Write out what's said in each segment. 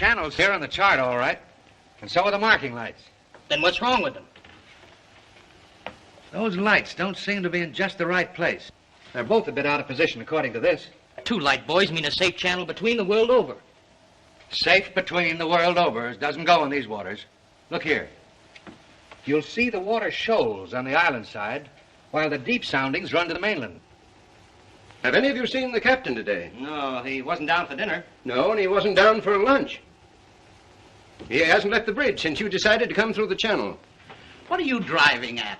channels here on the chart, all right. And so are the marking lights. Then what's wrong with them? Those lights don't seem to be in just the right place. They're both a bit out of position, according to this. 2 light buoys mean a safe channel between the world over. Safe between the world over doesn't go in these waters. Look here. You'll see the water shoals on the island side, while the deep soundings run to the mainland. Have any of you seen the captain today? No, he wasn't down for dinner. No, and he wasn't down for lunch. He hasn't left the bridge since you decided to come through the channel. What are you driving at?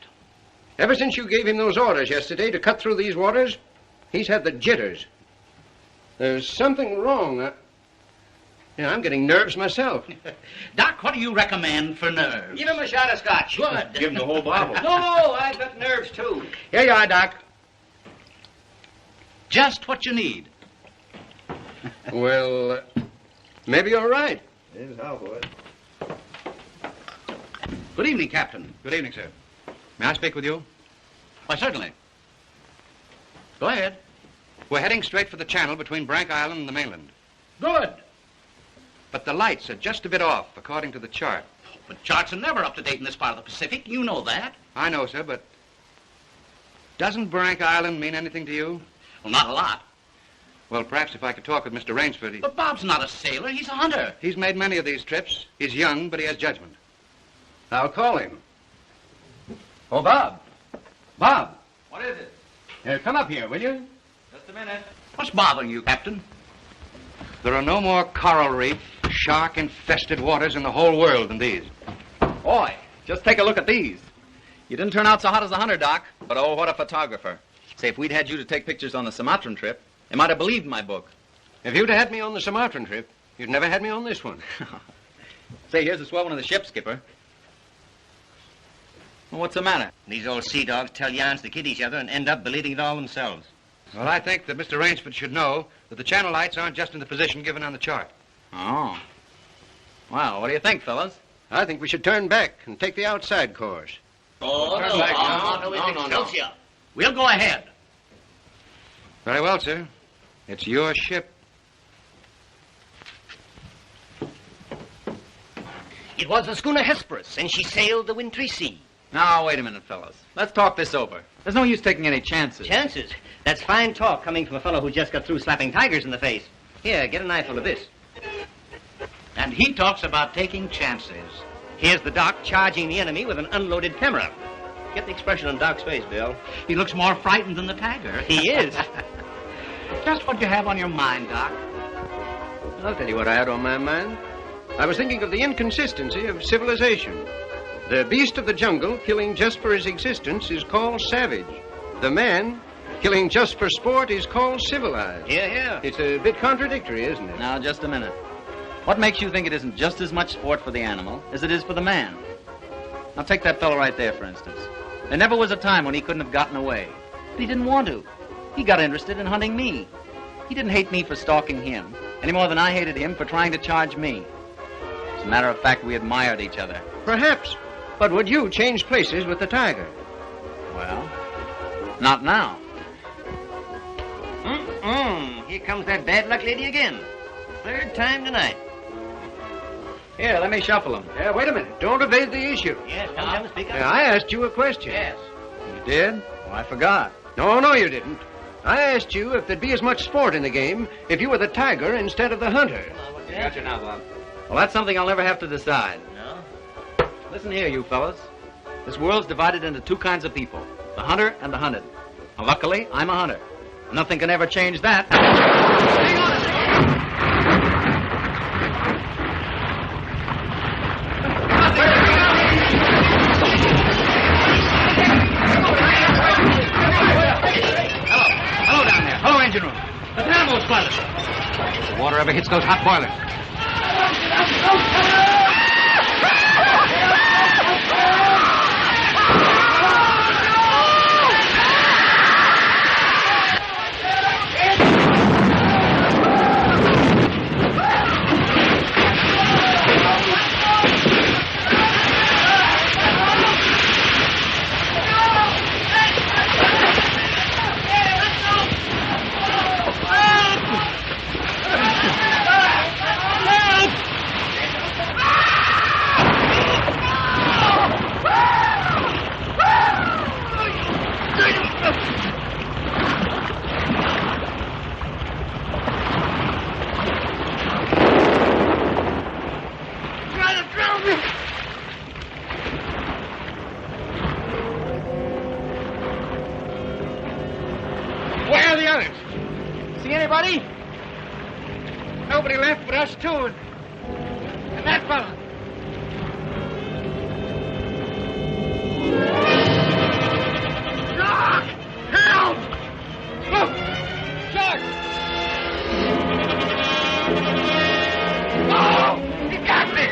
Ever since you gave him those orders yesterday to cut through these waters, he's had the jitters. There's something wrong. I'm getting nerves myself. Doc, what do you recommend for nerves? Give him a shot of scotch. Good. Give him the whole bottle. No, I've got nerves, too. Here you are, Doc. Just what you need. Well, maybe you're right. Here's how for it. Good evening, Captain. Good evening, sir. May I speak with you? Why, certainly. Go ahead. We're heading straight for the channel between Brank Island and the mainland. Good. But the lights are just a bit off, according to the chart. But charts are never up to date in this part of the Pacific. You know that. I know, sir, but doesn't Brank Island mean anything to you? Well, not a lot. Well, perhaps if I could talk with Mr. Rainsford. But Bob's not a sailor. He's a hunter. He's made many of these trips. He's young, but he has judgment. I'll call him. Oh, Bob. Bob. What is it? Come up here, will you? Just a minute. What's bothering you, Captain? There are no more coral reef, shark-infested waters in the whole world than these. Boy, just take a look at these. You didn't turn out so hot as a hunter, Doc, but oh, what a photographer. Say, if we'd had you to take pictures on the Sumatran trip, they might have believed my book. If you'd had me on the Sumatran trip, you'd never had me on this one. Say, here's a swell one of the ship, Skipper. Well, what's the matter? These old sea dogs tell yarns to kid each other and end up believing it all themselves. Well, I think that Mr. Rainsford should know that the channel lights aren't just in the position given on the chart. Oh. Well, what do you think, fellas? I think we should turn back and take the outside course. Oh, Turn back, no. We'll go ahead. Very well, sir. It's your ship. It was the schooner Hesperus, and she sailed the wintry sea. Now, wait a minute, fellas. Let's talk this over. There's no use taking any chances. Chances? That's fine talk coming from a fellow who just got through slapping tigers in the face. Here, get an eyeful of this. And he talks about taking chances. Here's the Doc charging the enemy with an unloaded camera. Get the expression on Doc's face, Bill. He looks more frightened than the tiger. He is. Just what you have on your mind, Doc. I'll tell you what I had on my mind. I was thinking of the inconsistency of civilization. The beast of the jungle, killing just for his existence, is called savage. The man, killing just for sport, is called civilized. Yeah. It's a bit contradictory, isn't it? Now, just a minute. What makes you think it isn't just as much sport for the animal as it is for the man? Now, take that fellow right there, for instance. There never was a time when he couldn't have gotten away. But he didn't want to. He got interested in hunting me. He didn't hate me for stalking him, any more than I hated him for trying to charge me. As a matter of fact, we admired each other. Perhaps. But would you change places with the tiger? Well, not now. Here comes that bad luck lady again. Third time tonight. Here, let me shuffle him. Wait a minute. Don't evade the issue. Yes, come, speak up. I asked you a question. Yes. You did? Oh, I forgot. No, you didn't. I asked you if there'd be as much sport in the game if you were the tiger instead of the hunter. Gotcha now, Bob. Well, that's something I'll never have to decide. No? Listen here, you fellas. This world's divided into 2 kinds of people, the hunter and the hunted. Now, luckily, I'm a hunter. Nothing can ever change that. Hang on a second! Hello down there. Hello, engine room. The dynamo's flooded. If the water ever hits those hot boilers. Anybody? Nobody left but us two and that fella. Doc! Help! Look! Shark! Oh! He got me!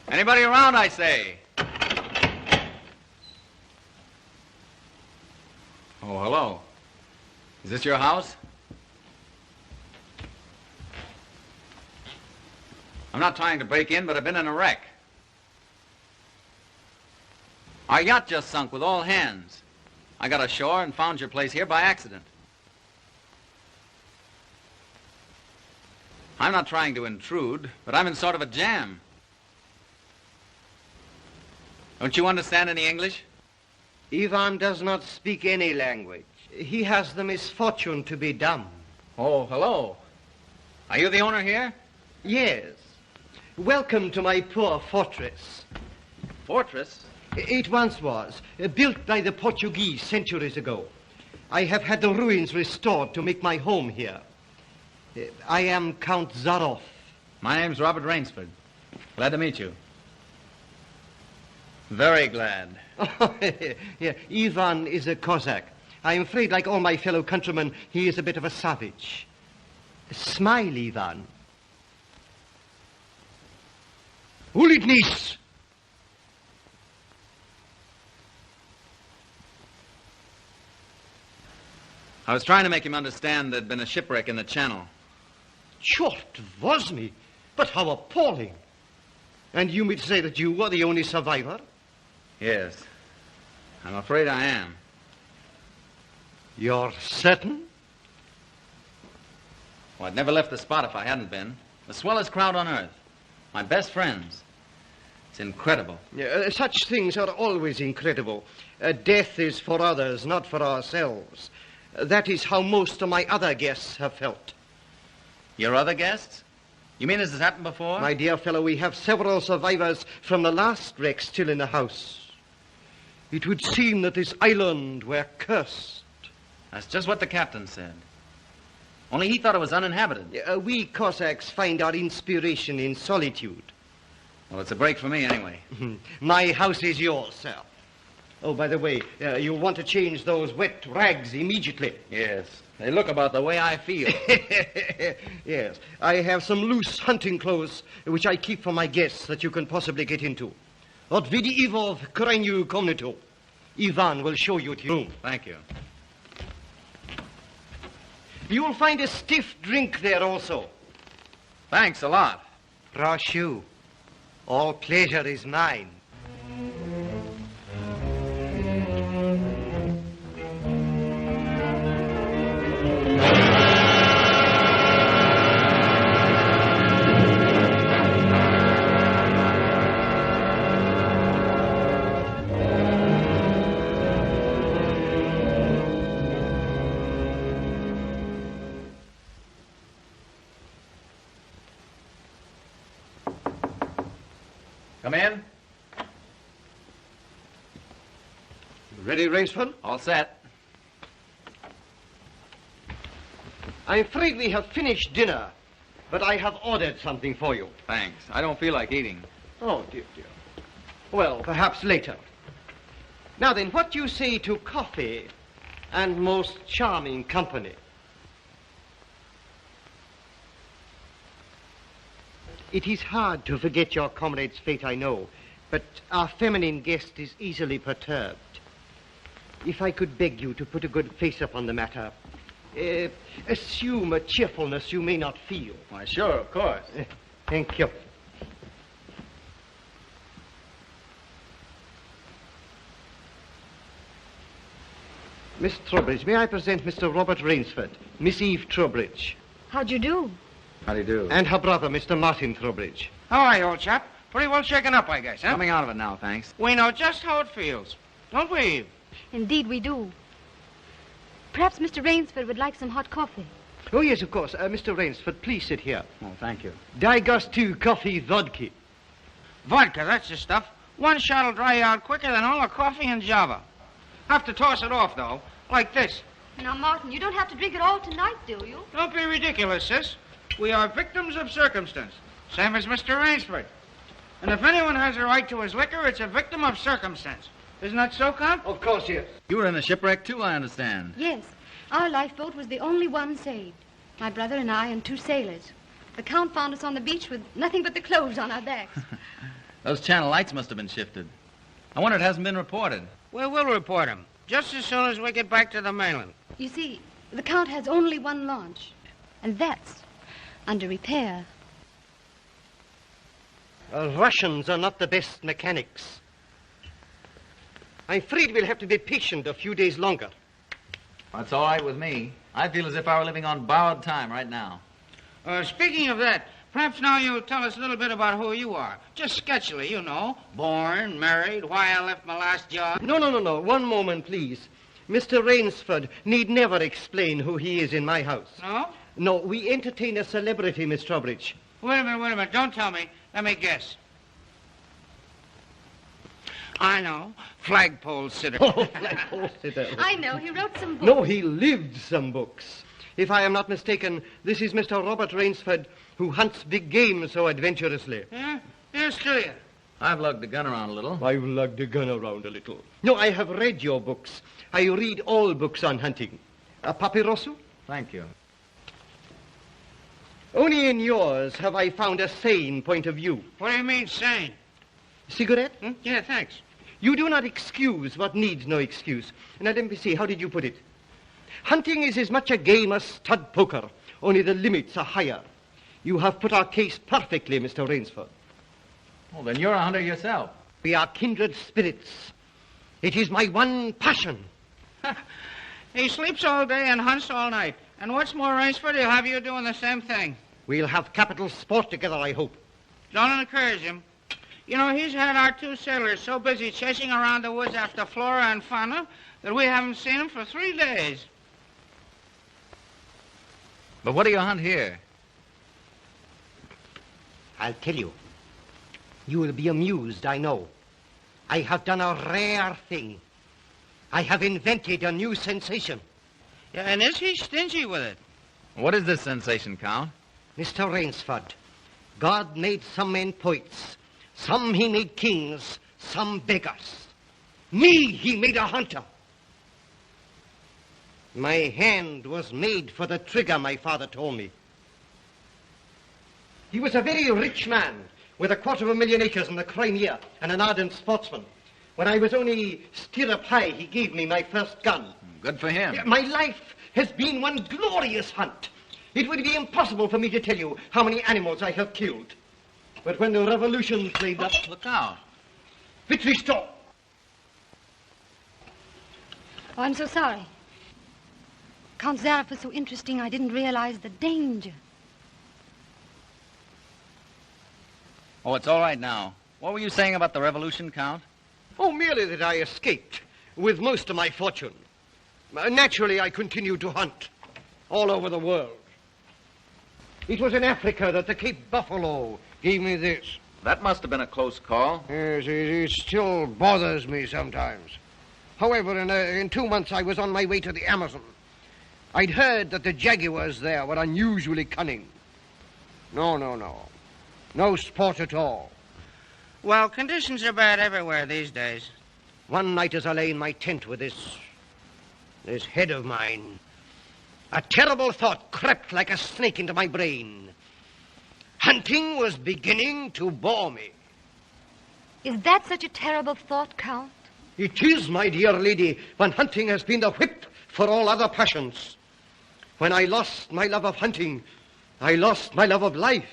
Anybody around, I say? Oh, hello. Is this your house? I'm not trying to break in, but I've been in a wreck. Our yacht just sunk with all hands. I got ashore and found your place here by accident. I'm not trying to intrude, but I'm in sort of a jam. Don't you understand any English? Ivan does not speak any language. He has the misfortune to be dumb. Oh, hello. Are you the owner here? Yes. Welcome to my poor fortress. Fortress? It once was, built by the Portuguese centuries ago. I have had the ruins restored to make my home here. I am Count Zaroff. My name's Robert Rainsford. Glad to meet you. Very glad. Yeah, Ivan is a Cossack. I'm afraid, like all my fellow countrymen, he is a bit of a savage. Smile, Ivan. Ulitnis! I was trying to make him understand there'd been a shipwreck in the channel. Chort Vosny! But how appalling! And you mean to say that you were the only survivor? Yes. I'm afraid I am. You're certain? Well, I'd never left the spot if I hadn't been. The swellest crowd on earth. My best friends. It's incredible. Such things are always incredible. Death is for others, not for ourselves. That is how most of my other guests have felt. Your other guests? You mean this has happened before? My dear fellow, we have several survivors from the last wreck still in the house. It would seem that this island were cursed. That's just what the captain said. Only he thought it was uninhabited. We Cossacks find our inspiration in solitude. Well, it's a break for me anyway. My house is yours, sir. Oh, by the way, you'll want to change those wet rags immediately. Yes. They look about the way I feel. Yes. I have some loose hunting clothes which I keep for my guests that you can possibly get into. Od vidivov krajnyu komnatu. Ivan will show you to your room. Thank you. You'll find a stiff drink there also. Thanks a lot. Proшу. All pleasure is mine. Come in. Ready, Rainsford? All set. I'm afraid we have finished dinner, but I have ordered something for you. Thanks. I don't feel like eating. Oh, dear, dear. Well, perhaps later. Now then, what do you say to coffee and most charming company? It is hard to forget your comrade's fate, I know, but our feminine guest is easily perturbed. If I could beg you to put a good face upon the matter, assume a cheerfulness you may not feel. Why, sure, of course. Thank you. Miss Trowbridge, may I present Mr. Robert Rainsford, Miss Eve Trowbridge, How'd you do? How do you do? and her brother, Mr. Martin Trowbridge. How are you, old chap? Pretty well shaken up, I guess, huh? Coming out of it now, thanks. We know just how it feels. Don't we, Eve? Indeed, we do. Perhaps Mr. Rainsford would like some hot coffee. Oh, yes, of course. Mr. Rainsford, please sit here. Oh, thank you. Daj gostu coffee vodka. Vodka, that's the stuff. One shot'll dry you out quicker than all the coffee in Java. Have to toss it off, though, like this. Now, Martin, you don't have to drink it all tonight, do you? Don't be ridiculous, sis. We are victims of circumstance, same as Mr. Rainsford. And if anyone has a right to his liquor, it's a victim of circumstance. Isn't that so, Count? Of course, yes. You were in a shipwreck, too, I understand. Yes. Our lifeboat was the only one saved. My brother and I and two sailors. The Count found us on the beach with nothing but the clothes on our backs. Those channel lights must have been shifted. I wonder it hasn't been reported. We will report him, just as soon as we get back to the mainland. You see, the Count has only one launch, and that's under repair. Russians are not the best mechanics. I'm afraid we'll have to be patient a few days longer. That's all right with me. I feel as if I were living on borrowed time right now. Speaking of that, perhaps now you'll tell us a little bit about who you are. Just sketchily, you know. Born, married, why I left my last job. No. One moment, please. Mr. Rainsford need never explain who he is in my house. No? No, we entertain a celebrity, Miss Trowbridge. Wait a minute. Don't tell me. Let me guess. I know. Flagpole sitter. Oh, flagpole sitter. I know. He wrote some books. No, he lived some books. If I am not mistaken, this is Mr. Robert Rainsford, who hunts big game so adventurously. Yeah? Here's to you. I've lugged the gun around a little. I've lugged the gun around a little. No, I have read your books. I read all books on hunting. Papirosu? Thank you. Only in yours have I found a sane point of view. What do you mean, sane? Cigarette? Yeah, thanks. You do not excuse what needs no excuse. Now, let me see, how did you put it? Hunting is as much a game as stud poker, only the limits are higher. You have put our case perfectly, Mr. Rainsford. Well, then you're a hunter yourself. We are kindred spirits. It is my one passion. He sleeps all day and hunts all night. And what's more, Rainsford, he'll have you doing the same thing. We'll have capital sport together, I hope. Don't encourage him. You know, he's had our 2 sailors so busy chasing around the woods after flora and fauna that we haven't seen them for 3 days. But what do you hunt here? I'll tell you. You will be amused, I know. I have done a rare thing. I have invented a new sensation. Yeah, and is he stingy with it? What is this sensation, Count? Mr. Rainsford, God made some men poets. Some he made kings, some beggars. Me he made a hunter. My hand was made for the trigger, my father told me. He was a very rich man with 250,000 acres in the Crimea and an ardent sportsman. When I was only stirrup high, he gave me my first gun. Good for him. My life has been one glorious hunt. It would be impossible for me to tell you how many animals I have killed. But when the revolution flamed up... Look out. Victory stop! Oh, I'm so sorry. Count Zareff was so interesting, I didn't realize the danger. Oh, it's all right now. What were you saying about the revolution, Count? Oh, merely that I escaped with most of my fortune. Naturally, I continued to hunt all over the world. It was in Africa that the Cape Buffalo gave me this. That must have been a close call. Yes, it still bothers me sometimes. However, in 2 months, I was on my way to the Amazon. I'd heard that the jaguars there were unusually cunning. No sport at all. Well, conditions are bad everywhere these days. One night as I lay in my tent with this head of mine, a terrible thought crept like a snake into my brain. Hunting was beginning to bore me. Is that such a terrible thought, Count? It is, my dear lady, when hunting has been the whip for all other passions. When I lost my love of hunting, I lost my love of life.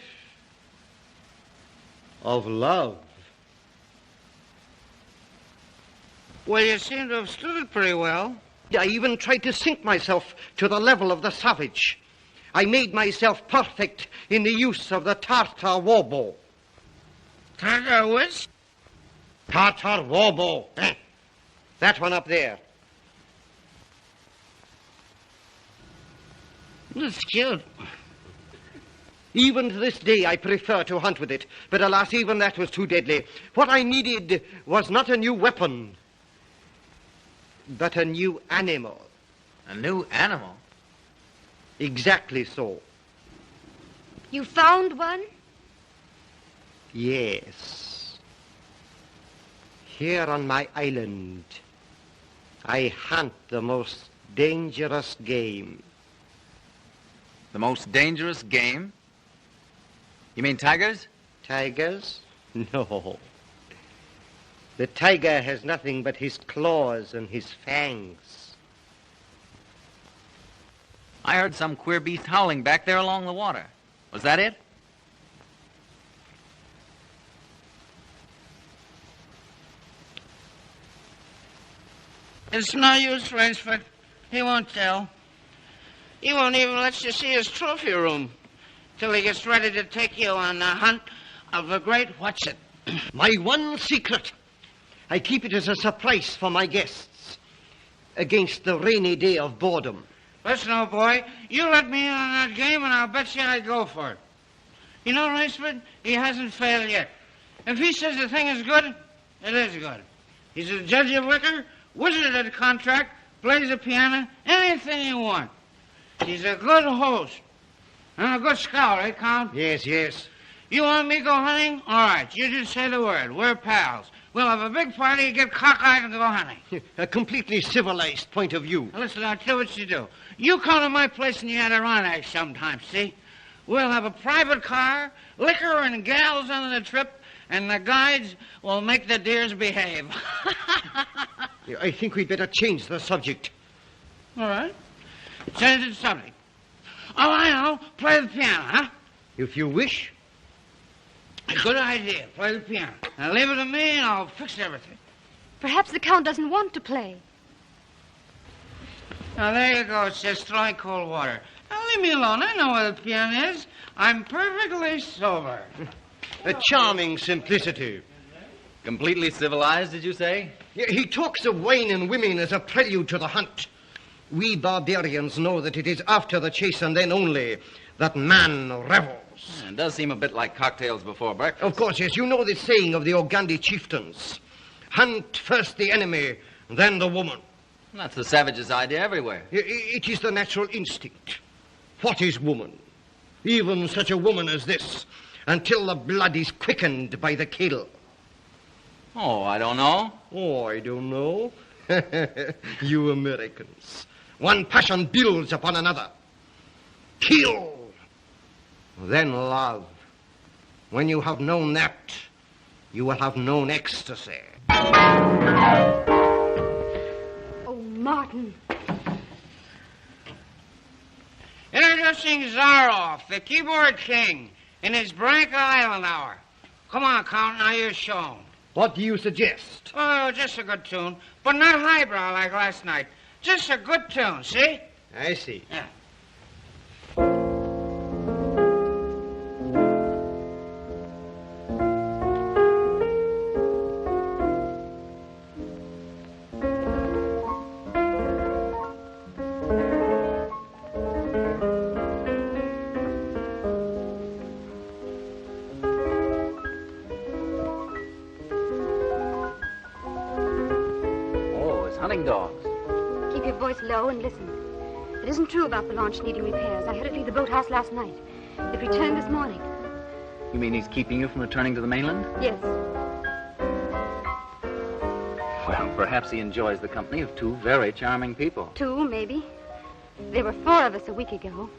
Of love. Well, you seem to have stood it pretty well. I even tried to sink myself to the level of the savage. I made myself perfect in the use of the Tartar war bow. Tartar which? Tartar war bow. That one up there. That's cute. Even to this day, I prefer to hunt with it. But alas, even that was too deadly. What I needed was not a new weapon, but a new animal. A new animal? Exactly so. You found one? Yes. Here on my island, I hunt the most dangerous game. The most dangerous game? You mean tigers? Tigers? No. The tiger has nothing but his claws and his fangs. I heard some queer beast howling back there along the water. Was that it? It's no use, Rainsford. He won't tell. He won't even let you see his trophy room till he gets ready to take you on the hunt of the great what's-it. My one secret. I keep it as a surprise for my guests against the rainy day of boredom. Listen, old boy, you let me in on that game and I'll bet you I'd go for it. You know, Rainsford, he hasn't failed yet. If he says the thing is good, it is good. He's a judge of liquor, wizard at contract, plays the piano, anything you want. He's a good host. And a good scout, eh, Count? Yes, yes. You want me to go hunting? All right, you just say the word. We're pals. We'll have a big party, get cockeyed, and go hunting. A completely civilized point of view. Now, listen, I'll tell you what you do. You come to my place in the Adirondack sometime, see? We'll have a private car, liquor and gals on the trip, and the guides will make the deers behave. I think we'd better change the subject. All right. Change the subject. Oh, I know. Play the piano, huh? If you wish. A good idea. Play the piano. Now leave it to me and I'll fix everything. Perhaps the Count doesn't want to play. Now, there you go. It's just throwing cold water. leave me alone. I know where the piano is. I'm perfectly sober. A charming simplicity. Completely civilized, did you say? He talks of wine and women as a prelude to the hunt. We barbarians know that it is after the chase and then only that man revels. It does seem a bit like cocktails before breakfast. Of course, yes. You know the saying of the Ogandi chieftains. Hunt first the enemy, then the woman. That's the savage's idea everywhere. It is the natural instinct. What is woman? Even such a woman as this, until the blood is quickened by the kill. Oh, I don't know. Oh, I don't know. You Americans. One passion builds upon another. Kill. Then love. When you have known that, you will have known ecstasy. Oh, Martin. Introducing Zaroff, the keyboard king, in his Branca Island hour. Come on, Count, now you show him. What do you suggest? Oh, just a good tune, but not highbrow like last night. Just a good tune, see? I see. Yeah. Hunting dogs. Keep your voice low and listen. It isn't true about the launch needing repairs. I heard it leave the boathouse last night. It returned this morning. You mean he's keeping you from returning to the mainland? Yes. Well, perhaps he enjoys the company of two very charming people. Two, maybe. There were 4 of us a week ago.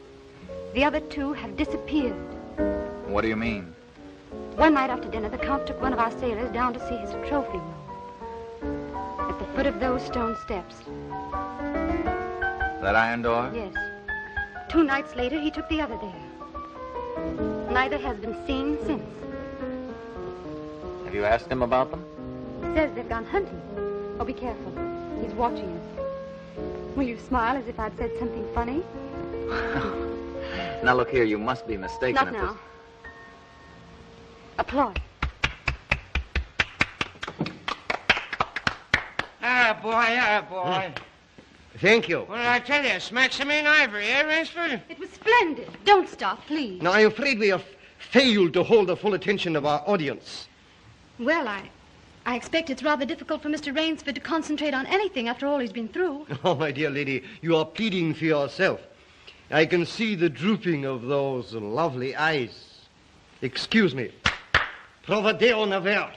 The other 2 have disappeared. What do you mean? One night after dinner, the Count took one of our sailors down to see his trophy room. At the foot of those stone steps. That iron door? Yes. 2 nights later, he took the other there. Neither has been seen since. Have you asked him about them? He says they've gone hunting. Oh, be careful. He's watching us. Will you smile as if I'd said something funny? Now, look here, you must be mistaken. Not now. Applaud. Ah, boy. Thank you. What did I tell you? It's Maximine Ivory, eh, Rainsford? It was splendid. Don't stop, please. Now, I'm afraid we have failed to hold the full attention of our audience. Well, I expect it's rather difficult for Mr. Rainsford to concentrate on anything after all he's been through. Oh, my dear lady, you are pleading for yourself. I can see the drooping of those lovely eyes. Excuse me. Provadeo naver.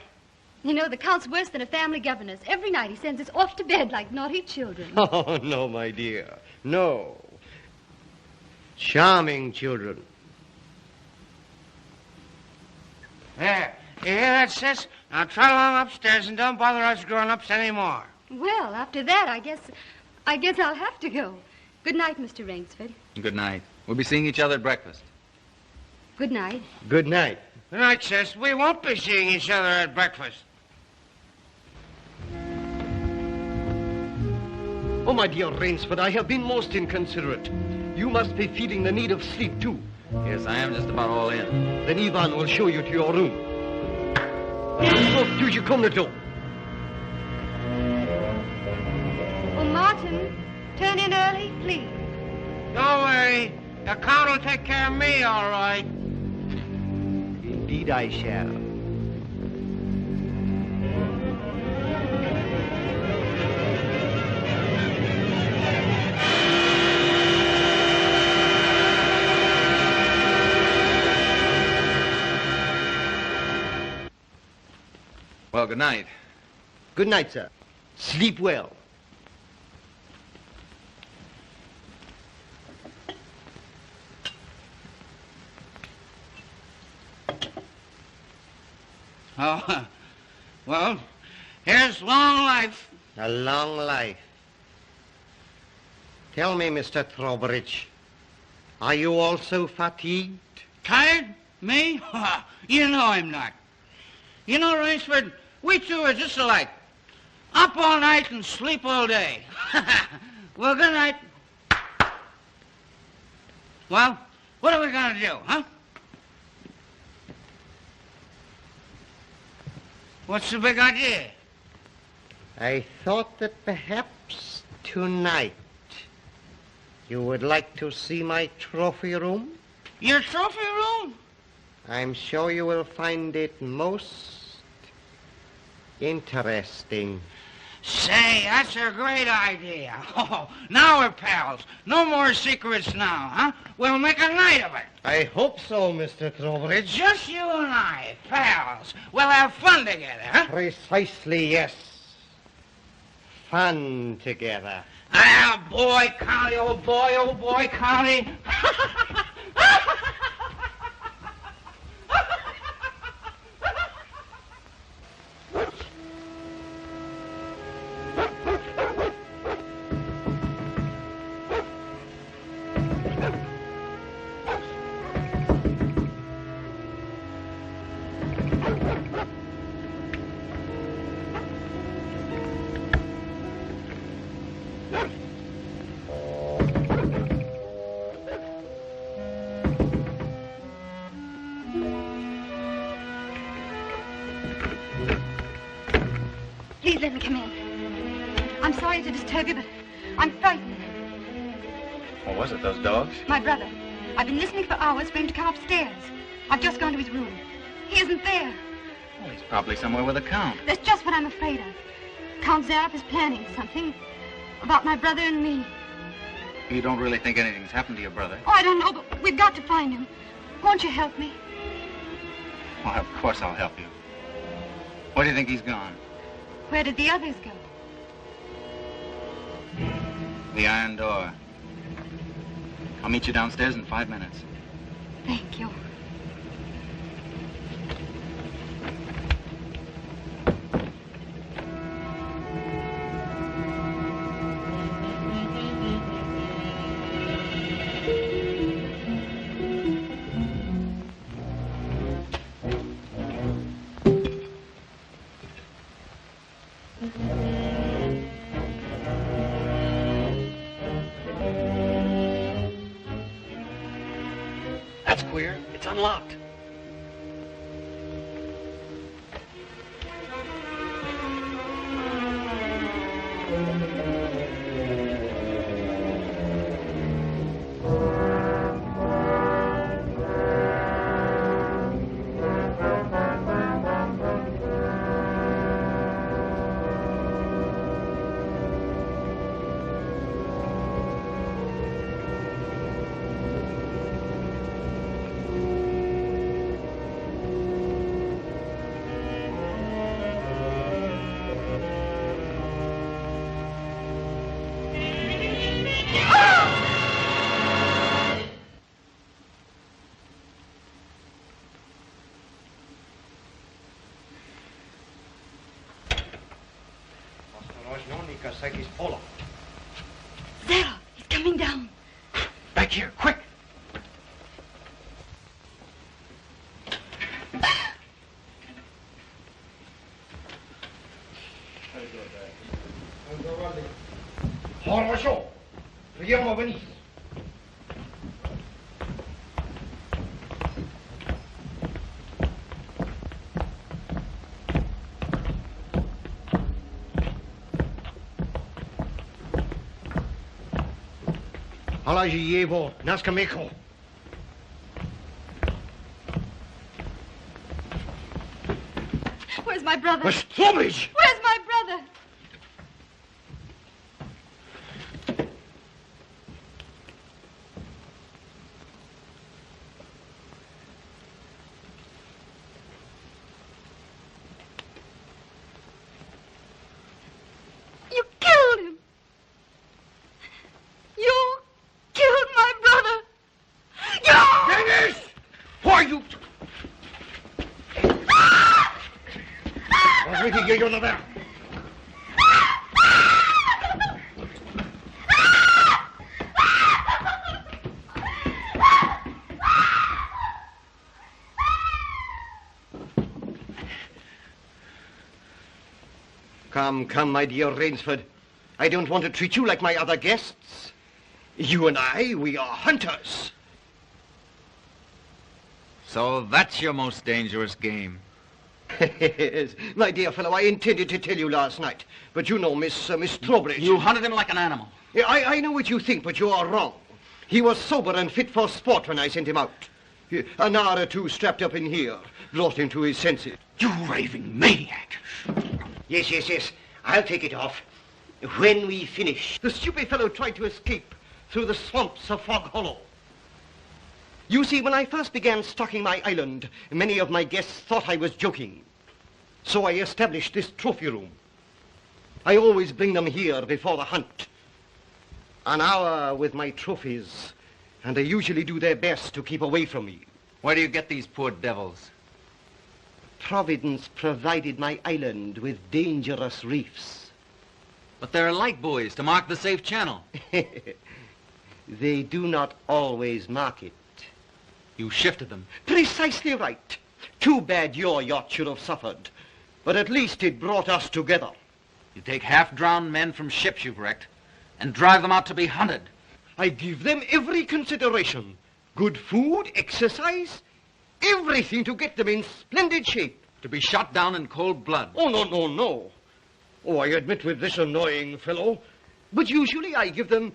You know, the Count's worse than a family governess. Every night he sends us off to bed like naughty children. Oh, no, my dear. No. Charming children. There. You hear that, sis? Now trot along upstairs and don't bother us grown-ups anymore. Well, after that, I guess I'll have to go. Good night, Mr. Rainsford. Good night. We'll be seeing each other at breakfast. Good night. Good night. Good night, sis. We won't be seeing each other at breakfast. Oh, my dear Rainsford, I have been most inconsiderate. You must be feeling the need of sleep, too. Yes, I am just about all in. Then Ivan will show you to your room. Do you come to door? Oh, Martin, turn in early, please. Don't worry. The Count will take care of me, all right. Indeed I shall. Well, good night. Good night, sir. Sleep well. Oh, well, here's long life. A long life. Tell me, Mr. Trowbridge, are you also fatigued? Tired? Me? You know I'm not. You know, Rainsford, we two are just alike. Up all night and sleep all day. Well, good night. Well, what are we going to do, huh? What's the big idea? I thought that perhaps tonight you would like to see my trophy room. Your trophy room? I'm sure you will find it most interesting. Say, that's a great idea. Oh, now we're pals. No more secrets now, huh? We'll make a night of it. I hope so, Mr. Trowbridge. Just you and I, pals. We'll have fun together, huh? Precisely, yes. Fun together. Ah, boy, Connie, oh boy, Connie. Please let me come in. I'm sorry to disturb you, but I'm frightened. What was it, those dogs? My brother. I've been listening for hours for him to come upstairs. I've just gone to his room. He isn't there. Well, he's probably somewhere with the Count. That's just what I'm afraid of. Count Zaref is planning something about my brother and me. You don't really think anything's happened to your brother? Oh, I don't know, but we've got to find him. Won't you help me? Well, of course I'll help you. Where do you think he's gone? Where did the others go? The iron door. I'll meet you downstairs in 5 minutes. Thank you. That's queer. It's unlocked. Zero, he's coming down. Back here, quick. Хорошо. Приема вниз. Положи его на скамейку. Where's my brother? Trowbridge! Where's my brother? You killed him. You killed my brother. You! Dennis! Who are you? Возьмите ее наверх. Come, my dear Rainsford. I don't want to treat you like my other guests. You and I, we are hunters. So that's your most dangerous game. Yes, my dear fellow, I intended to tell you last night, but you know, Miss Trowbridge. You hunted him like an animal. Yeah, I know what you think, but you are wrong. He was sober and fit for sport when I sent him out. An hour or two strapped up in here brought him to his senses. You raving maniac. Yes. I'll take it off when we finish. The stupid fellow tried to escape through the swamps of Fog Hollow. You see, when I first began stocking my island, many of my guests thought I was joking. So I established this trophy room. I always bring them here before the hunt. An hour with my trophies, and they usually do their best to keep away from me. Where do you get these poor devils? Providence provided my island with dangerous reefs. But there are light buoys to mark the safe channel. They do not always mark it. You shifted them. Precisely right. Too bad your yacht should have suffered. But at least it brought us together. You take half-drowned men from ships you've wrecked and drive them out to be hunted. I give them every consideration. Good food, exercise, everything to get them in splendid shape. To be shot down in cold blood. Oh, no. Oh, I admit with this annoying fellow. But usually I give them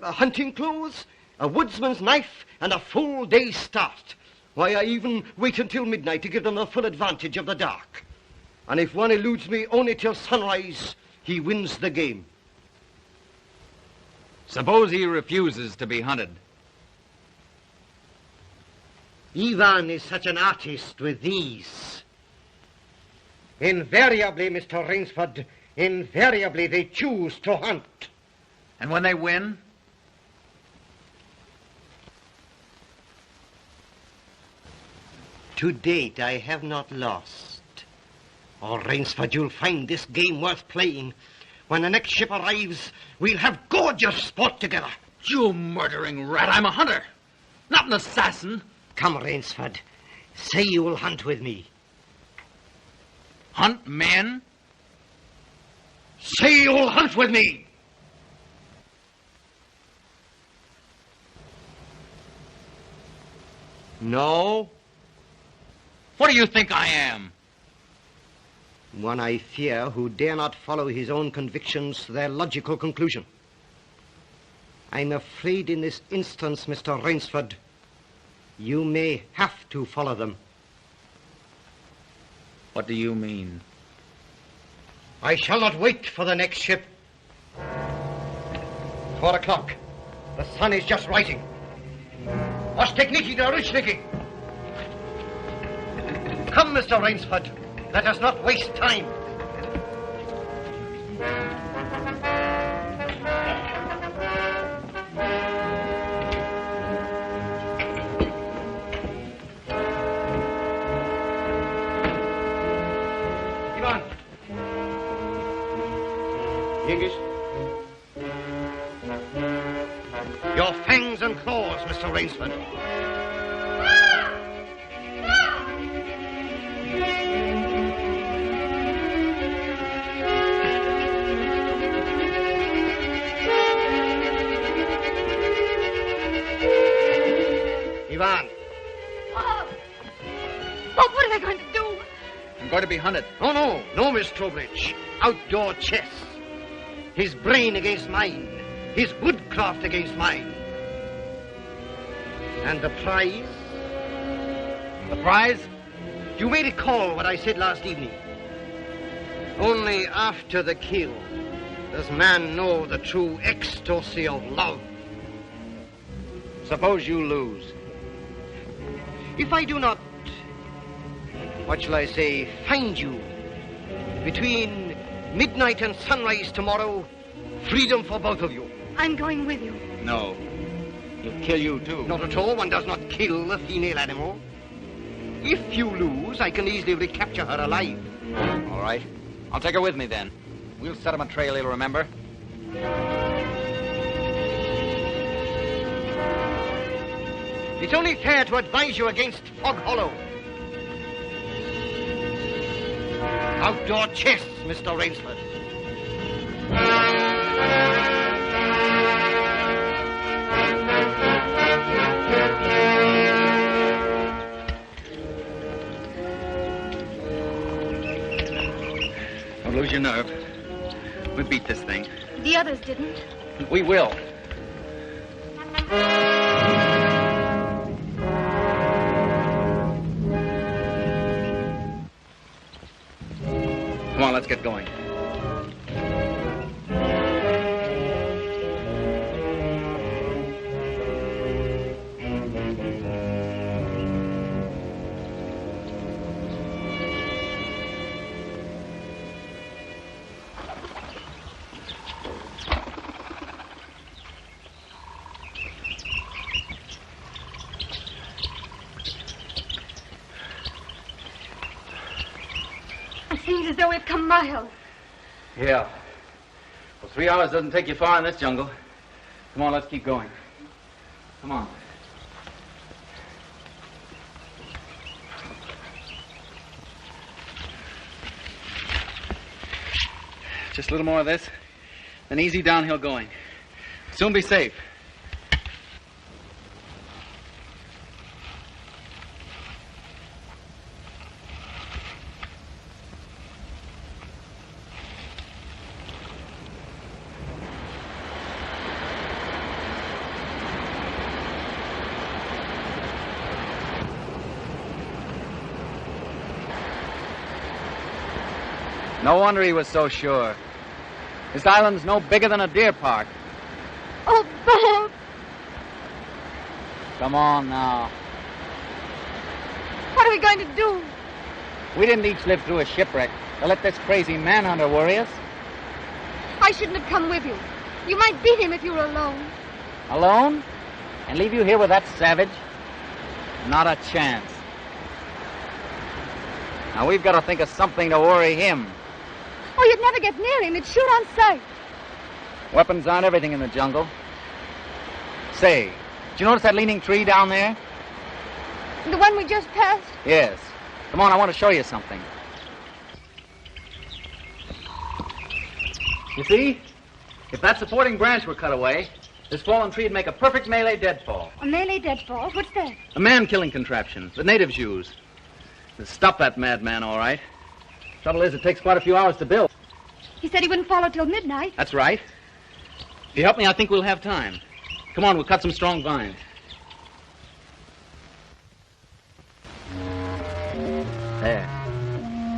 hunting clothes, a woodsman's knife, and a full day's start. Why, I even wait until midnight to give them the full advantage of the dark. And if one eludes me only till sunrise, he wins the game. Suppose he refuses to be hunted. Ivan is such an artist with these. Invariably, Mr. Rainsford, invariably they choose to hunt. And when they win? To date, I have not lost. Oh, Rainsford, you'll find this game worth playing. When the next ship arrives, we'll have gorgeous sport together. You murdering rat, I'm a hunter, not an assassin. Come, Rainsford, say you will hunt with me. Hunt men? Say you'll hunt with me! No? What do you think I am? One I fear who dare not follow his own convictions to their logical conclusion. I'm afraid in this instance, Mr. Rainsford, you may have to follow them. What do you mean? I shall not wait for the next ship. 4 o'clock. The sun is just rising. Ostekniki to Rushniki. Come, Mr. Rainsford. Let us not waste time. Ivan. English. Your fangs and claws, Mr. Rainsford. Ivan. Oh, what are they going to do? I'm going to be hunted. Oh, no, Miss Trowbridge. Outdoor chess. His brain against mine. His woodcraft against mine. And the prize? The prize? You may recall what I said last evening. Only after the kill does man know the true ecstasy of love. Suppose you lose. If I do not, what shall I say, find you, between midnight and sunrise tomorrow, freedom for both of you. I'm going with you. No. He'll kill you, too. Not at all. One does not kill a female animal. If you lose, I can easily recapture her alive. All right. I'll take her with me, then. We'll set him a trail he'll remember. It's only fair to advise you against Fog Hollow. Outdoor chess, Mr. Rainsford. ease your nerve. We beat this thing. The others didn't. We will. Come on, let's get going. Seems as though we've come miles. Yeah. Well, 3 hours doesn't take you far in this jungle. Come on, let's keep going. Come on. Just a little more of this, then easy downhill going. Soon be safe. No wonder he was so sure. This island's no bigger than a deer park. Oh, Bob! Come on now. What are we going to do? We didn't each live through a shipwreck to let this crazy manhunter worry us. I shouldn't have come with you. You might beat him if you were alone. Alone? And leave you here with that savage? Not a chance. Now we've got to think of something to worry him. Oh, you'd never get near him. He'd shoot on sight. Weapons aren't everything in the jungle. Say, did you notice that leaning tree down there? The one we just passed? Yes. Come on, I want to show you something. You see? If that supporting branch were cut away, this fallen tree would make a perfect melee deadfall. A melee deadfall? What's that? A man-killing contraption the natives use. It'll stop that madman, all right. Trouble is, it takes quite a few hours to build. He said he wouldn't follow till midnight. That's right. If you help me, I think we'll have time. Come on, we'll cut some strong vines. There.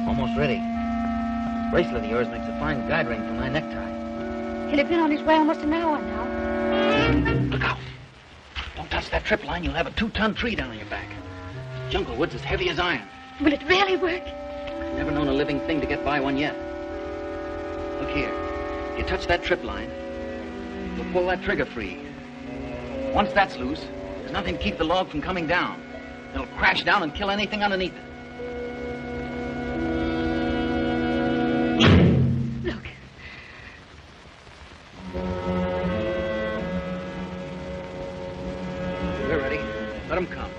Almost ready. This bracelet of yours makes a fine guide ring for my necktie. He'll have been on his way almost an hour now. Look out. Don't touch that trip line. You'll have a 2-ton tree down on your back. Jungle wood's as heavy as iron. Will it really work? I've never known a living thing to get by one yet. Look here. You touch that trip line, you'll pull that trigger free. Once that's loose, there's nothing to keep the log from coming down. It'll crash down and kill anything underneath it. Look. We're ready. Let them come.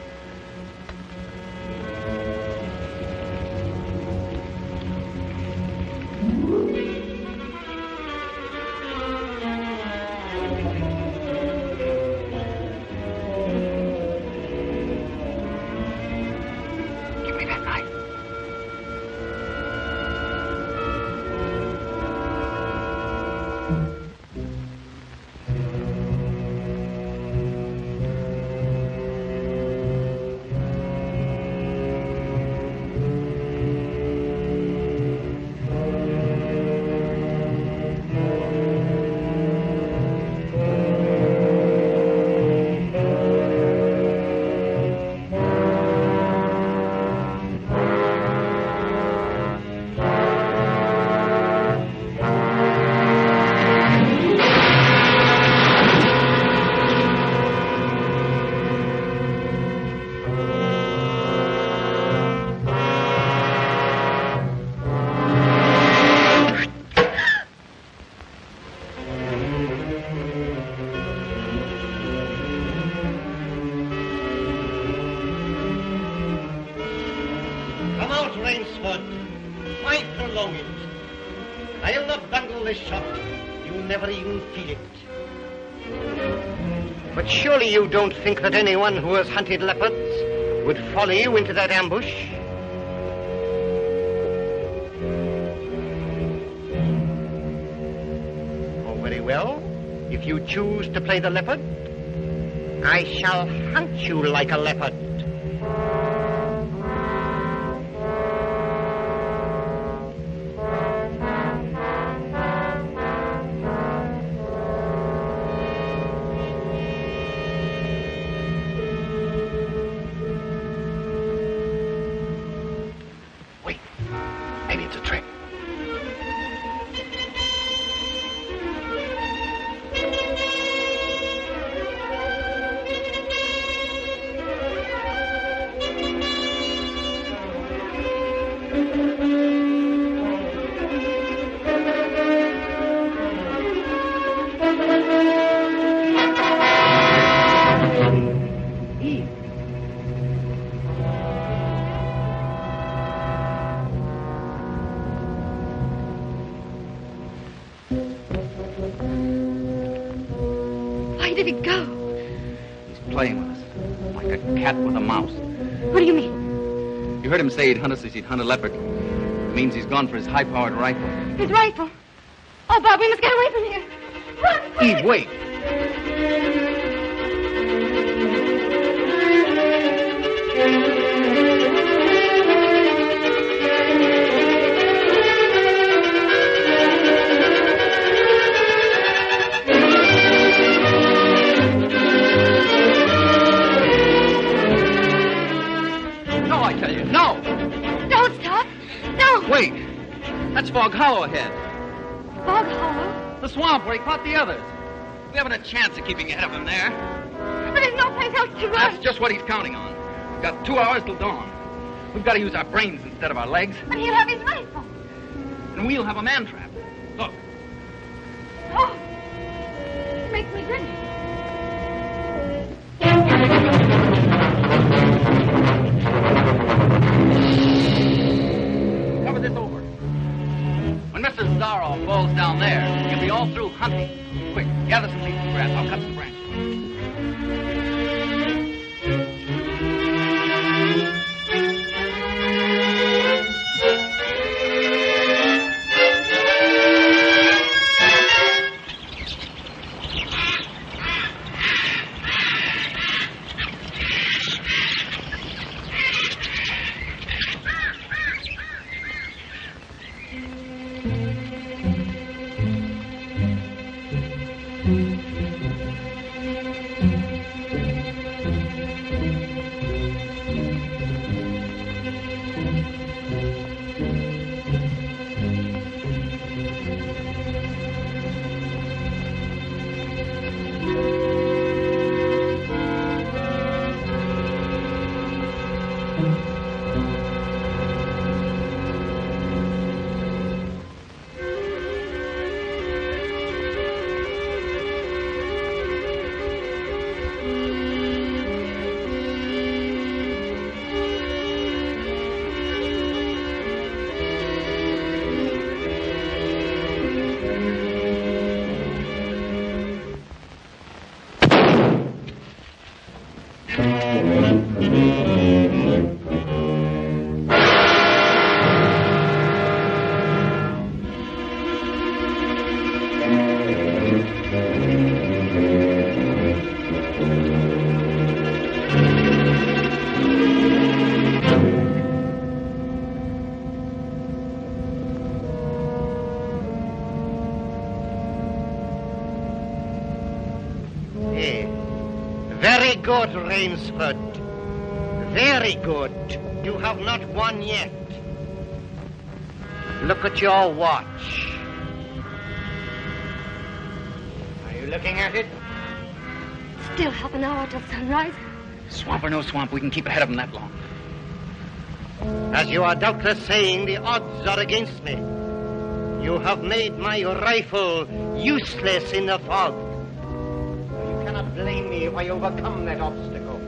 Rainsford, why prolong it? I'll not bungle this shot. You'll never even feel it. But surely you don't think that anyone who has hunted leopards would follow you into that ambush? well. If you choose to play the leopard, I shall hunt you like a leopard. Wait. Maybe it's a trick. Where did he go? He's playing with us, like a cat with a mouse. What do you mean? You heard him say he'd hunt us as he'd hunt a leopard. It means he's gone for his high-powered rifle. His rifle. Oh, Bob, we must get away from here. Run! Eve, wait. No, I tell you, no! Don't stop. No. Wait! That's Fog Hollow ahead. Fog Hollow? The swamp where he caught the others. We haven't a chance of keeping ahead of him there. But there's no place else to run. That's just what he's counting on. We've got 2 hours till dawn. We've got to use our brains instead of our legs. But he'll have his rifle. And we'll have a man trap. Look. Oh. Makes me dizzy. Cover this over. When Mr. Zaroff falls down there, he'll be all through hunting. Quick, gather some leaves and grass. I'll cut some branches. Very good, Rainsford. Very good. You have not won yet. Look at your watch. Are you looking at it? Still half an hour till sunrise. Swamp or no swamp, we can keep ahead of them that long. As you are doubtless saying, the odds are against me. You have made my rifle useless in the fog. You cannot blame me if I overcome that obstacle.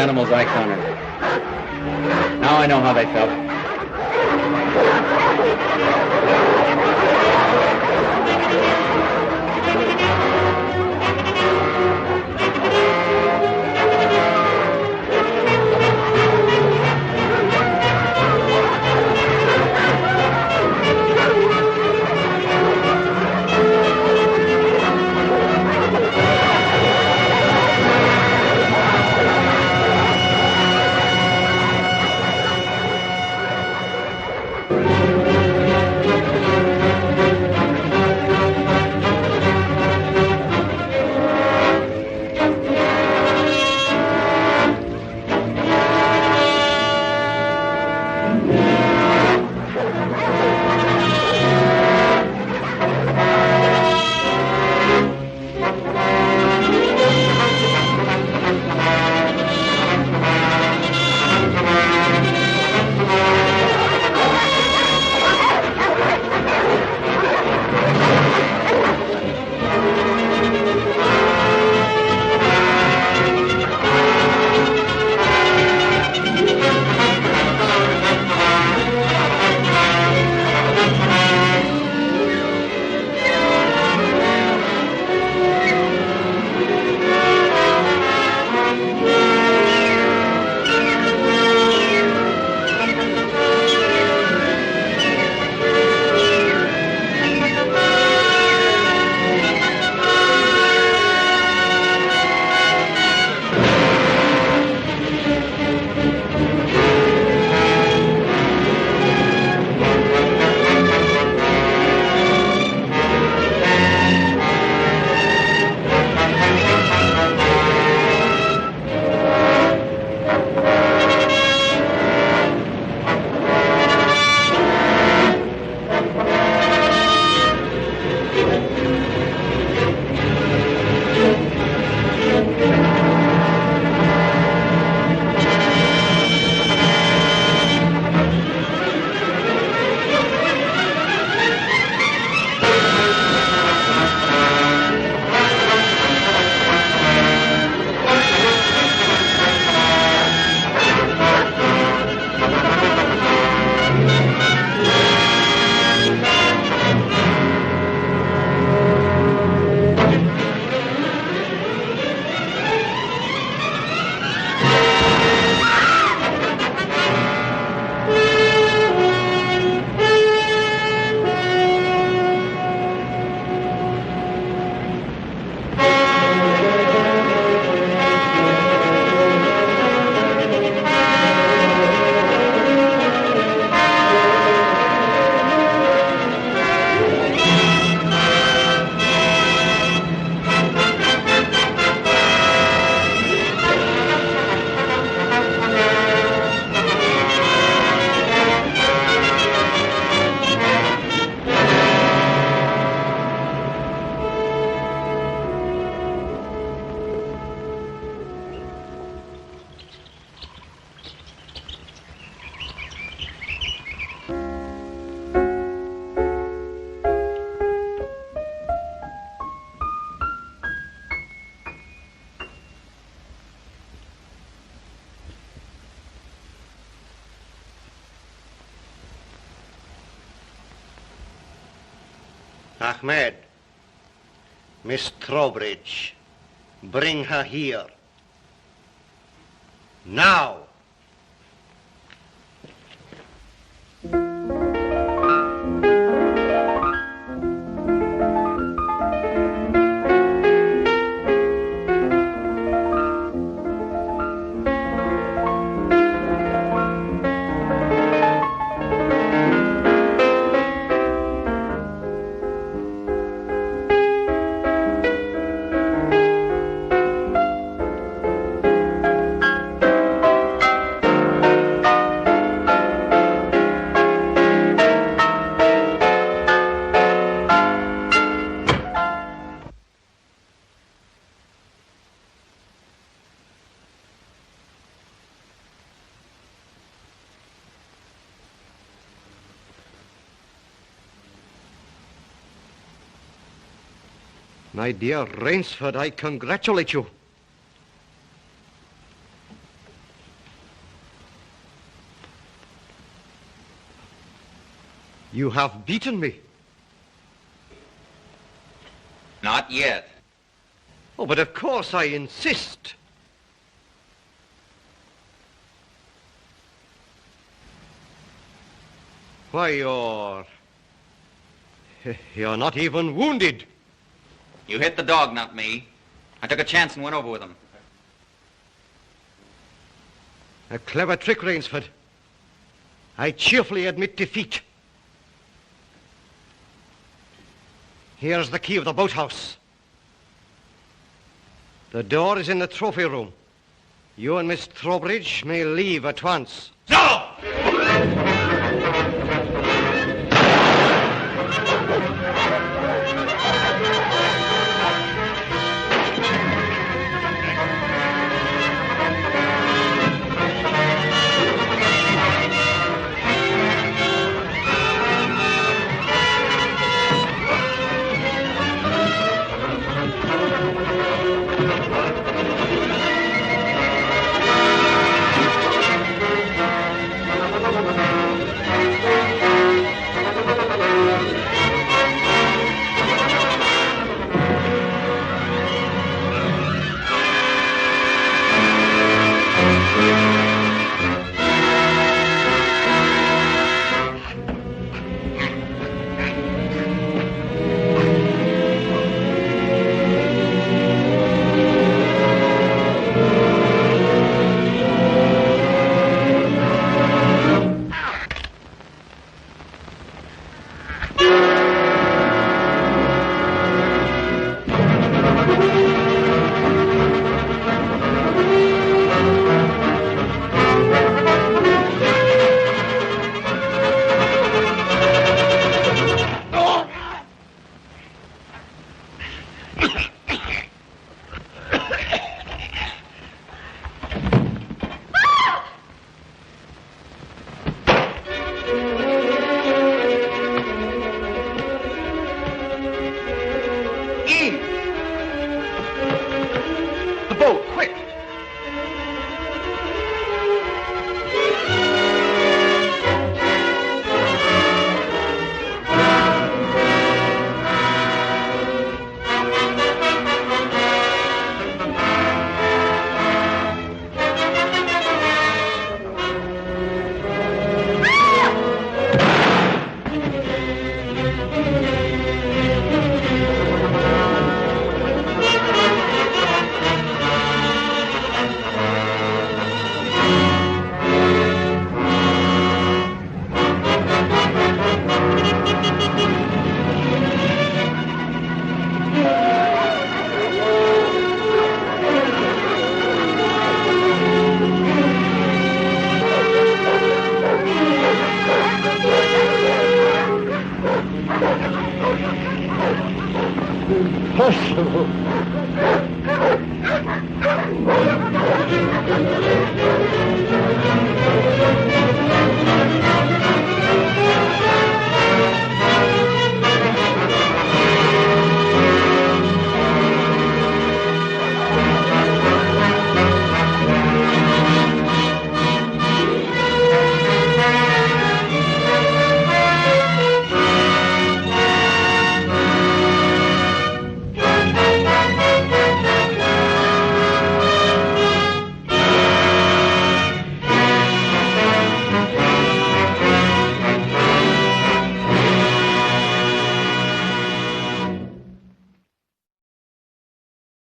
Animals I counted. Now I know how they felt. Ahmed, Miss Trowbridge, bring her here. Now. My dear Rainsford, I congratulate you. You have beaten me. Not yet. Oh, but of course I insist. Why, you're not even wounded. You hit the dog, not me. I took a chance and went over with him. A clever trick, Rainsford. I cheerfully admit defeat. Here's the key of the boathouse. The door is in the trophy room. You and Miss Trowbridge may leave at once. No! Impossible.